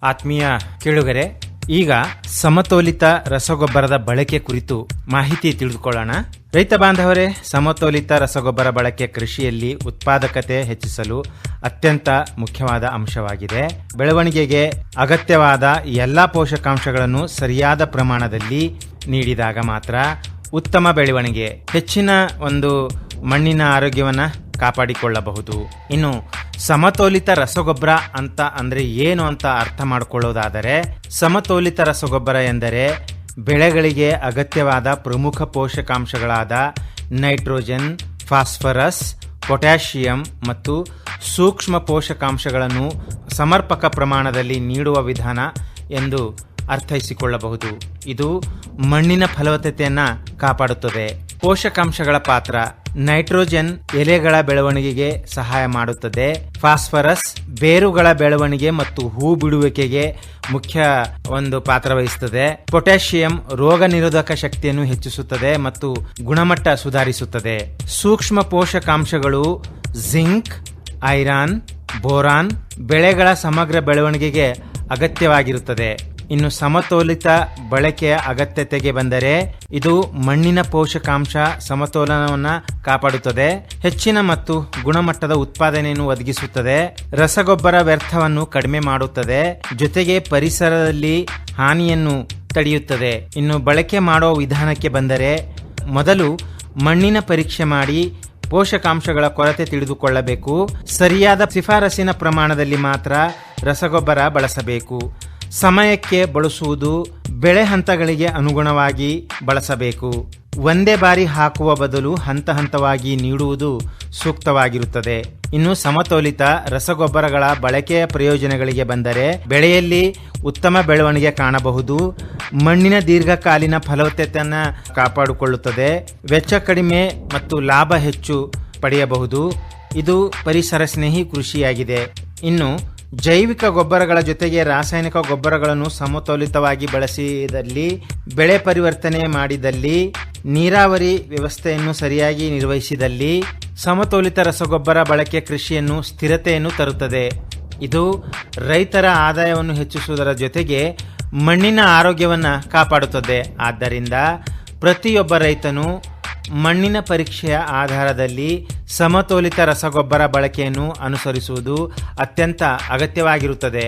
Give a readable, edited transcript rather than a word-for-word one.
ಆತ್ಮೀಯ ಕೇಳುಗರೆ, ಈಗ ಸಮತೋಲಿತ ರಸಗೊಬ್ಬರದ ಬಳಕೆ ಕುರಿತು ಮಾಹಿತಿ ತಿಳಿದುಕೊಳ್ಳೋಣ. ರೈತ ಬಾಂಧವರೇ, ಸಮತೋಲಿತ ರಸಗೊಬ್ಬರ ಬಳಕೆ ಕೃಷಿಯಲ್ಲಿ ಉತ್ಪಾದಕತೆ ಹೆಚ್ಚಿಸಲು ಅತ್ಯಂತ ಮುಖ್ಯವಾದ ಅಂಶವಾಗಿದೆ. ಬೆಳವಣಿಗೆಗೆ ಅಗತ್ಯವಾದ ಎಲ್ಲಾ ಪೋಷಕಾಂಶಗಳನ್ನು ಸರಿಯಾದ ಪ್ರಮಾಣದಲ್ಲಿ ನೀಡಿದಾಗ ಮಾತ್ರ ಉತ್ತಮ ಬೆಳವಣಿಗೆ, ಹೆಚ್ಚಿನ ಒಂದು ಮಣ್ಣಿನ ಆರೋಗ್ಯವನ್ನ ಕಾಪಾಡಿಕೊಳ್ಳಬಹುದು. ಇನ್ನು ಸಮತೋಲಿತ ರಸಗೊಬ್ಬರ ಅಂದ್ರೆ ಏನು ಅಂತ ಅರ್ಥ ಮಾಡಿಕೊಳ್ಳೋದಾದರೆ, ಸಮತೋಲಿತ ರಸಗೊಬ್ಬರ ಎಂದರೆ ಬೆಳೆಗಳಿಗೆ ಅಗತ್ಯವಾದ ಪ್ರಮುಖ ಪೋಷಕಾಂಶಗಳಾದ ನೈಟ್ರೋಜನ್, ಫಾಸ್ಫರಸ್, ಪೊಟ್ಯಾಷಿಯಂ ಮತ್ತು ಸೂಕ್ಷ್ಮ ಪೋಷಕಾಂಶಗಳನ್ನು ಸಮರ್ಪಕ ಪ್ರಮಾಣದಲ್ಲಿ ನೀಡುವ ವಿಧಾನ ಎಂದು ಅರ್ಥೈಸಿಕೊಳ್ಳಬಹುದು. ಇದು ಮಣ್ಣಿನ ಫಲವತ್ತತೆಯನ್ನು ಕಾಪಾಡುತ್ತದೆ. ಪೋಷಕಾಂಶಗಳ ಪಾತ್ರ: ನೈಟ್ರೋಜನ್ ಎಲೆಗಳ ಬೆಳವಣಿಗೆಗೆ ಸಹಾಯ ಮಾಡುತ್ತದೆ. ಫಾಸ್ಫರಸ್ ಬೇರುಗಳ ಬೆಳವಣಿಗೆ ಮತ್ತು ಹೂ ಬಿಡುವಿಕೆಗೆ ಮುಖ್ಯ ಒಂದು ಪಾತ್ರ ವಹಿಸುತ್ತದೆ. ಪೊಟ್ಯಾಷಿಯಂ ರೋಗ ನಿರೋಧಕ ಶಕ್ತಿಯನ್ನು ಹೆಚ್ಚಿಸುತ್ತದೆ ಮತ್ತು ಗುಣಮಟ್ಟ ಸುಧಾರಿಸುತ್ತದೆ. ಸೂಕ್ಷ್ಮ ಪೋಷಕಾಂಶಗಳು ಜಿಂಕ್, ಐರನ್, ಬೋರಾನ್ ಬೆಳೆಗಳ ಸಮಗ್ರ ಬೆಳವಣಿಗೆಗೆ ಅಗತ್ಯವಾಗಿರುತ್ತದೆ. ಇನ್ನು ಸಮತೋಲಿತ ಬಳಕೆಯ ಅಗತ್ಯತೆಗೆ ಬಂದರೆ, ಇದು ಮಣ್ಣಿನ ಪೋಷಕಾಂಶ ಸಮತೋಲನವನ್ನು ಕಾಪಾಡುತ್ತದೆ, ಹೆಚ್ಚಿನ ಮತ್ತು ಗುಣಮಟ್ಟದ ಉತ್ಪಾದನೆಯನ್ನು ಒದಗಿಸುತ್ತದೆ, ರಸಗೊಬ್ಬರ ವ್ಯರ್ಥವನ್ನು ಕಡಿಮೆ ಮಾಡುತ್ತದೆ, ಜೊತೆಗೆ ಪರಿಸರದಲ್ಲಿ ಹಾನಿಯನ್ನು ತಡೆಯುತ್ತದೆ. ಇನ್ನು ಬಳಕೆ ಮಾಡುವ ವಿಧಾನಕ್ಕೆ ಬಂದರೆ, ಮೊದಲು ಮಣ್ಣಿನ ಪರೀಕ್ಷೆ ಮಾಡಿ ಪೋಷಕಾಂಶಗಳ ಕೊರತೆ ತಿಳಿದುಕೊಳ್ಳಬೇಕು. ಸರಿಯಾದ ಶಿಫಾರಸಿನ ಪ್ರಮಾಣದಲ್ಲಿ ಮಾತ್ರ ರಸಗೊಬ್ಬರ ಬಳಸಬೇಕು. ಸಮಯಕ್ಕೆ ಬಳಸುವುದು, ಬೆಳೆ ಹಂತಗಳಿಗೆ ಅನುಗುಣವಾಗಿ ಬಳಸಬೇಕು. ಒಂದೇ ಬಾರಿ ಹಾಕುವ ಬದಲು ಹಂತ ಹಂತವಾಗಿ ನೀಡುವುದು ಸೂಕ್ತವಾಗಿರುತ್ತದೆ. ಇನ್ನು ಸಮತೋಲಿತ ರಸಗೊಬ್ಬರಗಳ ಬಳಕೆಯ ಪ್ರಯೋಜನಗಳಿಗೆ ಬಂದರೆ, ಬೆಳೆಯಲ್ಲಿ ಉತ್ತಮ ಬೆಳವಣಿಗೆ ಕಾಣಬಹುದು, ಮಣ್ಣಿನ ದೀರ್ಘಕಾಲೀನ ಫಲವತ್ತತೆಯನ್ನು ಕಾಪಾಡಿಕೊಳ್ಳುತ್ತದೆ, ವೆಚ್ಚ ಕಡಿಮೆ ಮತ್ತು ಲಾಭ ಹೆಚ್ಚು ಪಡೆಯಬಹುದು. ಇದು ಪರಿಸರ ಸ್ನೇಹಿ ಕೃಷಿಯಾಗಿದೆ. ಇನ್ನು ಜೈವಿಕ ಗೊಬ್ಬರಗಳ ಜೊತೆಗೆ ರಾಸಾಯನಿಕ ಗೊಬ್ಬರಗಳನ್ನು ಸಮತೋಲಿತವಾಗಿ ಬಳಸಿದಲ್ಲಿ, ಬೆಳೆ ಪರಿವರ್ತನೆ ಮಾಡಿದಲ್ಲಿ, ನೀರಾವರಿ ವ್ಯವಸ್ಥೆಯನ್ನು ಸರಿಯಾಗಿ ನಿರ್ವಹಿಸಿದಲ್ಲಿ ಸಮತೋಲಿತ ರಸಗೊಬ್ಬರ ಬಳಕೆ ಕೃಷಿಯನ್ನು ಸ್ಥಿರತೆಯನ್ನು ತರುತ್ತದೆ. ಇದು ರೈತರ ಆದಾಯವನ್ನು ಹೆಚ್ಚಿಸುವುದರ ಜೊತೆಗೆ ಮಣ್ಣಿನ ಆರೋಗ್ಯವನ್ನು ಕಾಪಾಡುತ್ತದೆ. ಆದ್ದರಿಂದ ಪ್ರತಿಯೊಬ್ಬ ರೈತನು ಮಣ್ಣಿನ ಪರೀಕ್ಷೆಯ ಆಧಾರದಲ್ಲಿ ಸಮತೋಲಿತ ರಸಗೊಬ್ಬರ ಬಳಕೆಯನ್ನು ಅನುಸರಿಸುವುದು ಅತ್ಯಂತ ಅಗತ್ಯವಾಗಿರುತ್ತದೆ.